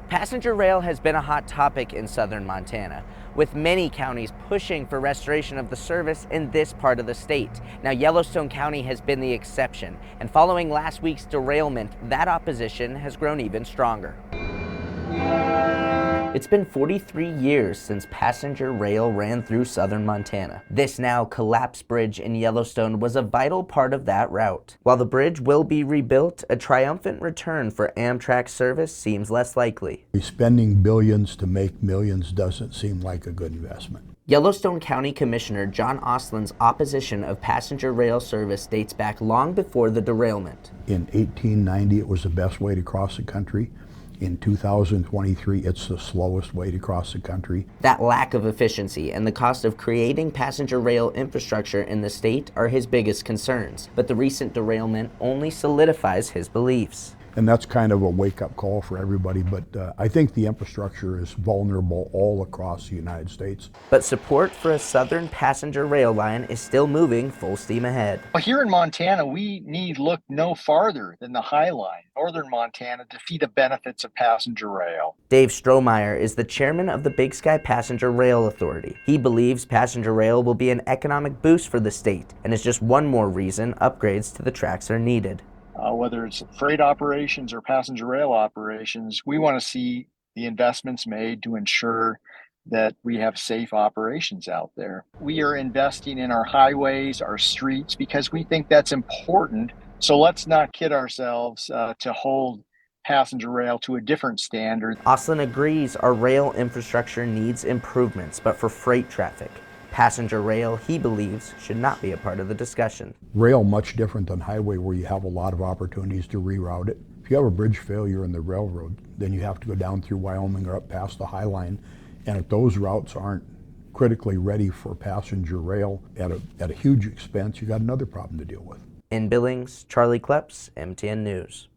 Passenger rail has been a hot topic in southern Montana, with many counties pushing for restoration of the service in this part of the state. Now, Yellowstone County has been the exception, and following last week's derailment, that opposition has grown even stronger. It's been 43 years since passenger rail ran through southern Montana. This now collapsed bridge in Yellowstone was a vital part of that route. While the bridge will be rebuilt, a triumphant return for Amtrak service seems less likely. Spending billions to make millions doesn't seem like a good investment. Yellowstone County Commissioner John Ostland's opposition of passenger rail service dates back long before the derailment. In 1890, it was the best way to cross the country. In 2023, it's the slowest way to cross the country. That lack of efficiency and the cost of creating passenger rail infrastructure in the state are his biggest concerns, but the recent derailment only solidifies his beliefs. And that's kind of a wake-up call for everybody, but I think the infrastructure is vulnerable all across the United States. But support for a southern passenger rail line is still moving full steam ahead. Well, here in Montana, we need look no farther than the High Line, northern Montana, to see the benefits of passenger rail. Dave Strohmeyer is the chairman of the Big Sky Passenger Rail Authority. He believes passenger rail will be an economic boost for the state, and is just one more reason upgrades to the tracks are needed. Whether it's freight operations or passenger rail operations, we want to see the investments made to ensure that we have safe operations out there. We are investing in our highways, our streets, because we think that's important. So let's not kid ourselves to hold passenger rail to a different standard. Ostland agrees our rail infrastructure needs improvements, but for freight traffic. Passenger rail, he believes, should not be a part of the discussion. Rail, much different than highway, where you have a lot of opportunities to reroute it. If you have a bridge failure in the railroad, then you have to go down through Wyoming or up past the High Line. And if those routes aren't critically ready for passenger rail at a huge expense, you got another problem to deal with. In Billings, Charlie Kleps, MTN News.